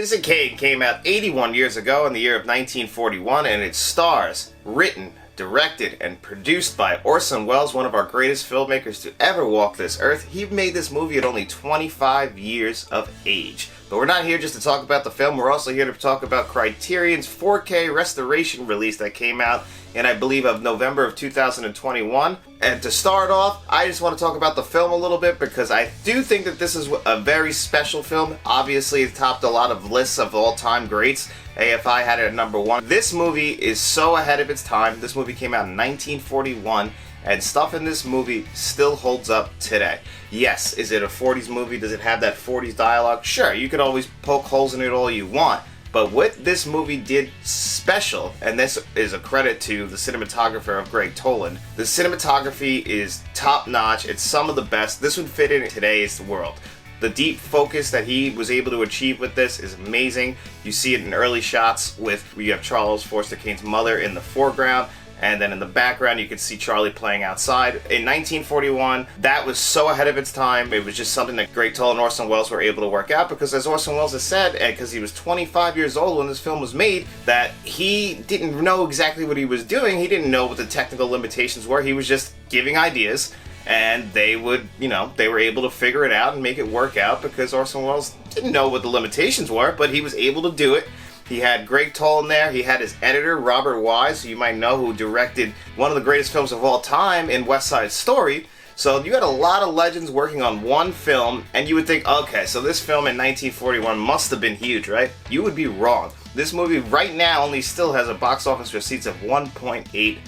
Citizen Kane came out 81 years ago in the year of 1941, and it stars, written, directed, and produced by Orson Welles, one of our greatest filmmakers to ever walk this earth. He made this movie at only 25 years of age. But we're not here just to talk about the film, we're also here to talk about Criterion's 4K restoration release that came out in, I believe, of November of 2021. And to start off, I just want to talk about the film a little bit because I do think that this is a very special film. Obviously, it topped a lot of lists of all-time greats. AFI had it at number 1. This movie is so ahead of its time. This movie came out in 1941. And stuff in this movie still holds up today. Yes, is it a 40s movie? Does it have that 40s dialogue? Sure, you could always poke holes in it all you want. But what this movie did special, and this is a credit to the cinematographer of Greg Toland, the cinematography is top-notch. It's some of the best. This would fit in today's world. The deep focus that he was able to achieve with this is amazing. You see it in early shots with, you have Charles Foster Kane's mother in the foreground, and then in the background you can see Charlie playing outside. In 1941, that was so ahead of its time. It was just something that Greg Toland and Orson Welles were able to work out because, as Orson Welles has said, and because he was 25 years old when this film was made, that he didn't know exactly what he was doing. He didn't know what the technical limitations were. He was just giving ideas, and they would, they were able to figure it out and make it work out because Orson Welles didn't know what the limitations were, but he was able to do it. He had Greg Toland there. He had his editor, Robert Wise, who you might know, who directed one of the greatest films of all time in West Side Story. So you had a lot of legends working on one film, and you would think, okay, so this film in 1941 must have been huge, right? You would be wrong. This movie right now only still has a box office receipts of 1.8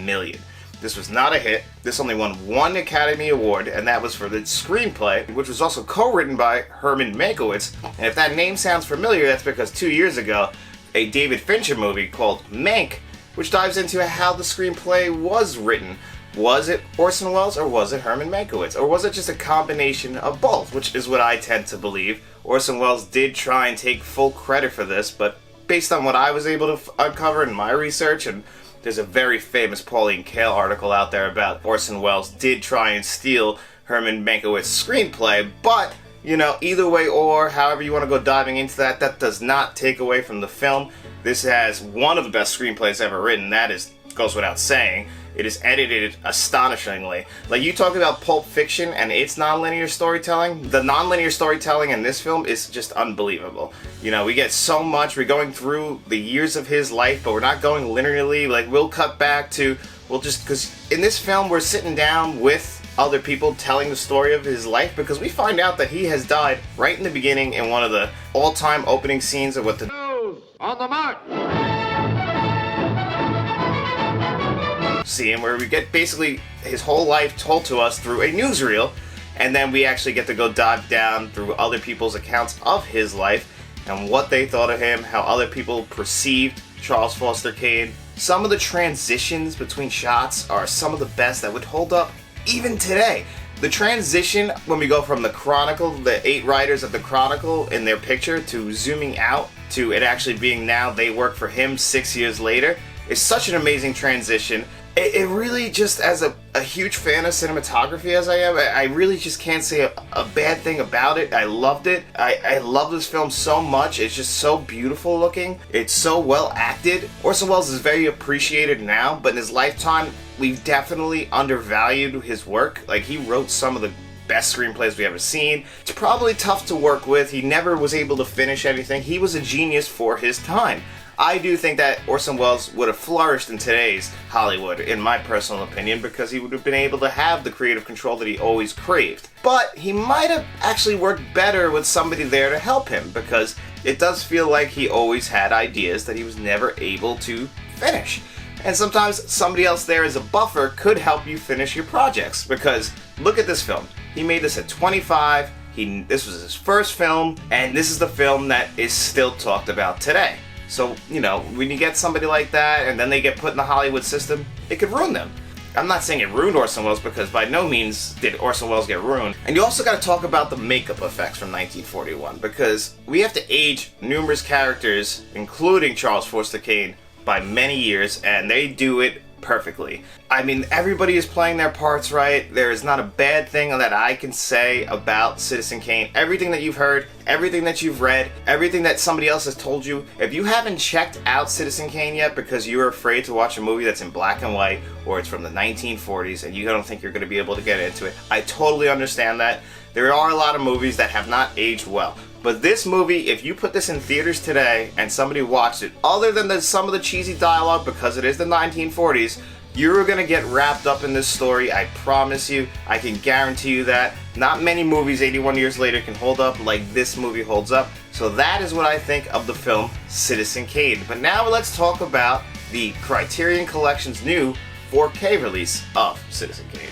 million. This was not a hit. This only won one Academy Award, and that was for the screenplay, which was also co-written by Herman Mankiewicz. And if that name sounds familiar, that's because 2 years ago, a David Fincher movie called Mank, which dives into how the screenplay was written. Was it Orson Welles or was it Herman Mankiewicz? Or was it just a combination of both, which is what I tend to believe. Orson Welles did try and take full credit for this, but based on what I was able to uncover in my research, and there's a very famous Pauline Kael article out there about Orson Welles did try and steal Herman Mankiewicz's screenplay, but, either way or however you want to go diving into that, that does not take away from the film. This has one of the best screenplays ever written. That goes without saying. It is edited astonishingly. Like, you talk about Pulp Fiction and its nonlinear storytelling. The nonlinear storytelling in this film is just unbelievable. We get so much. We're going through the years of his life, but we're not going linearly. Like, we'll cut back to, because in this film we're sitting down with other people telling the story of his life, because we find out that he has died right in the beginning in one of the all-time opening scenes of what the news on the march. Scene where we get basically his whole life told to us through a newsreel, and then we actually get to go dive down through other people's accounts of his life and what they thought of him, how other people perceived Charles Foster Kane. Some of the transitions between shots are some of the best that would hold up even today. The transition when we go from the Chronicle, the 8 writers of the Chronicle in their picture, to zooming out to it actually being now they work for him 6 years later, is such an amazing transition. It really, just as a huge fan of cinematography as I am, I really just can't say a bad thing about it. I loved it. I love this film so much. It's just so beautiful looking. It's so well acted. Orson Welles is very appreciated now, but in his lifetime, we've definitely undervalued his work. Like, he wrote some of the best screenplays we've ever seen. It's probably tough to work with. He never was able to finish anything. He was a genius for his time. I do think that Orson Welles would have flourished in today's Hollywood, in my personal opinion, because he would have been able to have the creative control that he always craved. But he might have actually worked better with somebody there to help him, because it does feel like he always had ideas that he was never able to finish. And sometimes somebody else there as a buffer could help you finish your projects, because look at this film. He made this at 25, this was his first film, and this is the film that is still talked about today. So, when you get somebody like that and then they get put in the Hollywood system, it could ruin them. I'm not saying it ruined Orson Welles, because by no means did Orson Welles get ruined. And you also got to talk about the makeup effects from 1941, because we have to age numerous characters, including Charles Foster Kane, by many years, and they do it perfectly. I mean, everybody is playing their parts right. There is not a bad thing that I can say about Citizen Kane. Everything that you've heard, everything that you've read, everything that somebody else has told you, if you haven't checked out Citizen Kane yet because you're afraid to watch a movie that's in black and white or it's from the 1940s and you don't think you're going to be able to get into it, I totally understand that. There are a lot of movies that have not aged well. But this movie, if you put this in theaters today and somebody watched it, other than some of the cheesy dialogue because it is the 1940s, you're going to get wrapped up in this story, I promise you. I can guarantee you that. Not many movies 81 years later can hold up like this movie holds up. So that is what I think of the film Citizen Kane. But now let's talk about the Criterion Collection's new 4K release of Citizen Kane.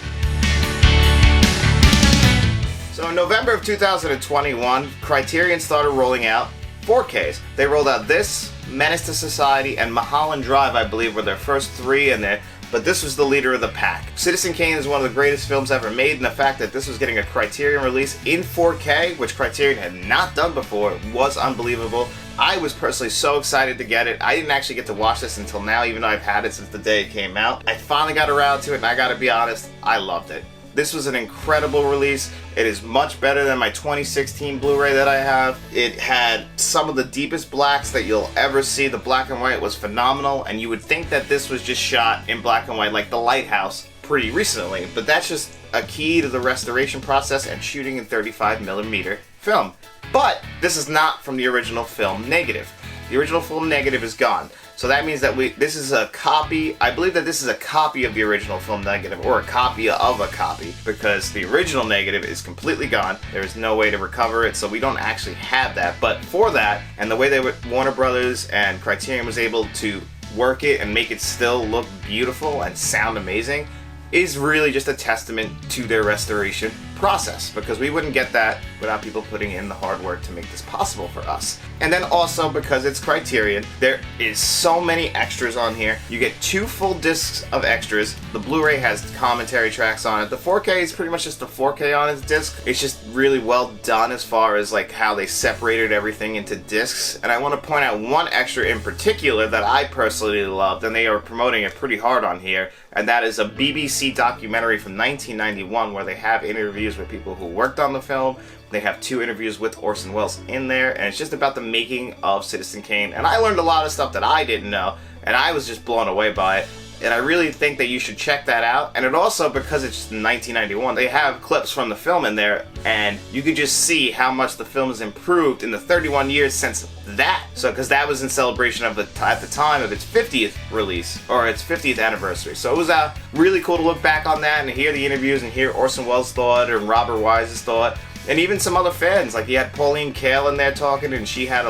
So in November of 2021, Criterion started rolling out 4Ks. They rolled out this, Menace to Society, and Mulholland Drive, I believe, were their first three in there, but this was the leader of the pack. Citizen Kane is one of the greatest films ever made, and the fact that this was getting a Criterion release in 4K, which Criterion had not done before, was unbelievable. I was personally so excited to get it. I didn't actually get to watch this until now, even though I've had it since the day it came out. I finally got around to it, and I gotta be honest, I loved it. This was an incredible release. It is much better than my 2016 Blu-ray that I have. It had some of the deepest blacks that you'll ever see. The black and white was phenomenal, and you would think that this was just shot in black and white like The Lighthouse pretty recently, but that's just a key to the restoration process and shooting in 35mm film. But this is not from the original film negative. The original film negative is gone. So that means that this is a copy. I believe that this is a copy of the original film negative, or a copy of a copy, because the original negative is completely gone. There is no way to recover it, so we don't actually have that. But for that, and the way Warner Brothers and Criterion was able to work it and make it still look beautiful and sound amazing, is really just a testament to their restoration process, because we wouldn't get that without people putting in the hard work to make this possible for us. And then also, because it's Criterion, there is so many extras on here. You get 2 full discs of extras. The Blu-ray has commentary tracks on it. The 4K is pretty much just a 4K on its disc. It's just really well done as far as like how they separated everything into discs. And I want to point out one extra in particular that I personally loved, and they are promoting it pretty hard on here, and that is a BBC documentary from 1991 where they have interviews with people who worked on the film. They have 2 interviews with Orson Welles in there, and it's just about the making of Citizen Kane. And I learned a lot of stuff that I didn't know, and I was just blown away by it. And I really think that you should check that out. And it also, because it's 1991, they have clips from the film in there, and you can just see how much the film has improved in the 31 years since that. So, because that was in celebration of at the time of its 50th release, or its 50th anniversary. So it was really cool to look back on that and hear the interviews and hear Orson Welles' thought and Robert Wise's thought. And even some other fans, like you had Pauline Kael in there talking, and she had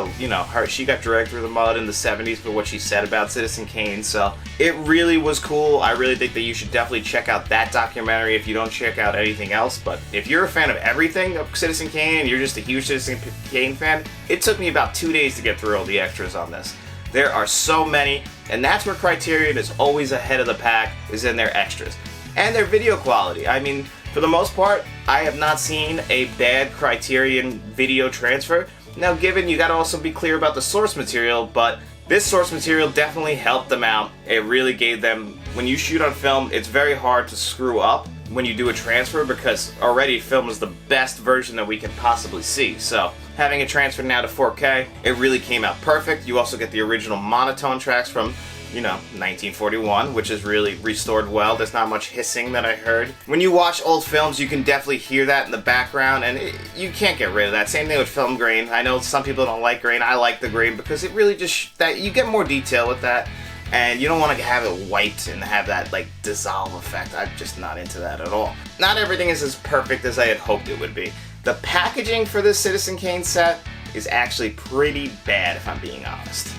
she got dragged through the mud in the 70s for what she said about Citizen Kane. So it really was cool. I really think that you should definitely check out that documentary if you don't check out anything else. But if you're a fan of everything of Citizen Kane and you're just a huge Citizen Kane fan, it took me about 2 days to get through all the extras on this. There are so many, and that's where Criterion is always ahead of the pack, is in their extras. And their video quality. I mean, for the most part, I have not seen a bad Criterion video transfer. Now, given you gotta also be clear about the source material, but this source material definitely helped them out. It really gave them, when you shoot on film, it's very hard to screw up when you do a transfer, because already film is the best version that we can possibly see. So having it transferred now to 4K, it really came out perfect. You also get the original monotone tracks from 1941, which is really restored well. There's not much hissing that I heard. When you watch old films, you can definitely hear that in the background, and you can't get rid of that. Same thing with film grain. I know some people don't like grain. I like the grain because it really just, that you get more detail with that, and you don't want to have it white and have that like dissolve effect. I'm just not into that at all. Not everything is as perfect as I had hoped it would be. The packaging for this Citizen Kane set is actually pretty bad, if I'm being honest.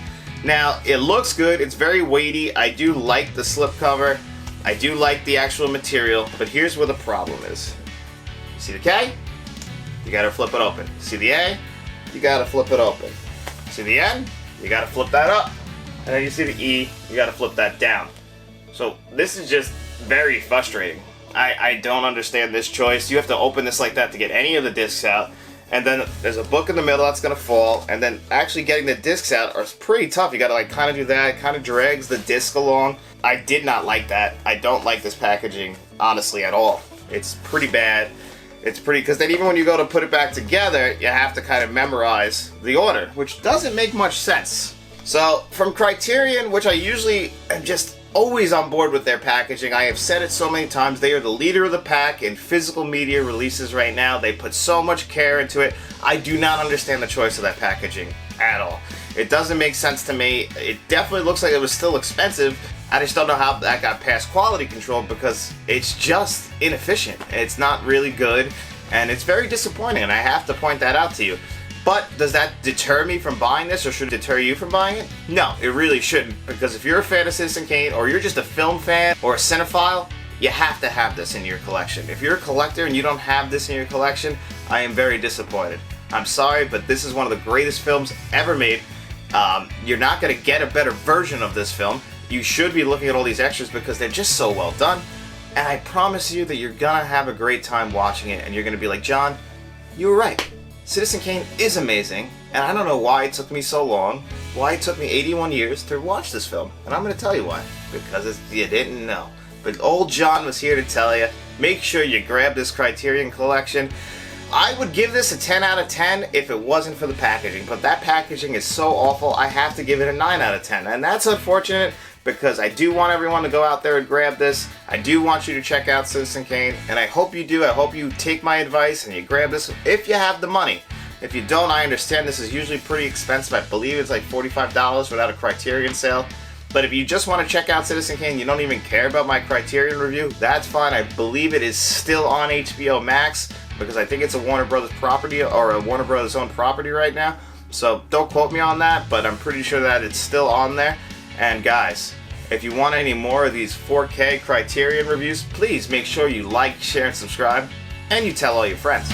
Now, it looks good, it's very weighty, I do like the slipcover, I do like the actual material, but here's where the problem is. You see the K? You gotta flip it open. See the A? You gotta flip it open. See the N? You gotta flip that up. And then you see the E, you gotta flip that down. So this is just very frustrating. I don't understand this choice. You have to open this like that to get any of the discs out. and then there's a book in the middle that's gonna fall, and then actually getting the discs out is pretty tough. You gotta like kind of do that. It kind of drags the disc along. I did not like that. I don't like this packaging, honestly, at all. It's pretty bad. It's pretty, because then even when you go to put it back together, you have to kind of memorize the order, which doesn't make much sense. So from Criterion, which I usually am just always on board with their packaging. I have said it so many times. They are the leader of the pack in physical media releases right now. They put so much care into it. I do not understand the choice of that packaging at all. It doesn't make sense to me. It definitely looks like it was still expensive. I just don't know how that got past quality control because it's just inefficient. It's not really good, and it's very disappointing, and I have to point that out to you. But does that deter me from buying this, or should it deter you from buying it? No, it really shouldn't, because if you're a fan of Citizen Kane, or you're just a film fan or a cinephile, you have to have this in your collection. If you're a collector and you don't have this in your collection, I am very disappointed. I'm sorry, but this is one of the greatest films ever made. You're not going to get a better version of this film. You should be looking at all these extras because they're just so well done. And I promise you that you're going to have a great time watching it, and you're going to be like, John, you were right. Citizen Kane is amazing, and I don't know why it took me so long, why it took me 81 years to watch this film. And I'm going to tell you why. Because you didn't know. But old John was here to tell you, make sure you grab this Criterion collection. I would give this a 10 out of 10 if it wasn't for the packaging, but that packaging is so awful, I have to give it a 9 out of 10. And that's unfortunate, because I do want everyone to go out there and grab this. I do want you to check out Citizen Kane, and I hope you do. I hope you take my advice and you grab this if you have the money. If you don't, I understand this is usually pretty expensive. I believe it's like $45 without a Criterion sale. But if you just want to check out Citizen Kane, you don't even care about my Criterion review, that's fine. I believe it is still on HBO Max, because I think it's a Warner Brothers property, or a Warner Brothers owned property right now. So don't quote me on that, but I'm pretty sure that it's still on there. And guys, if you want any more of these 4K Criterion reviews, please make sure you like, share, and subscribe, and you tell all your friends.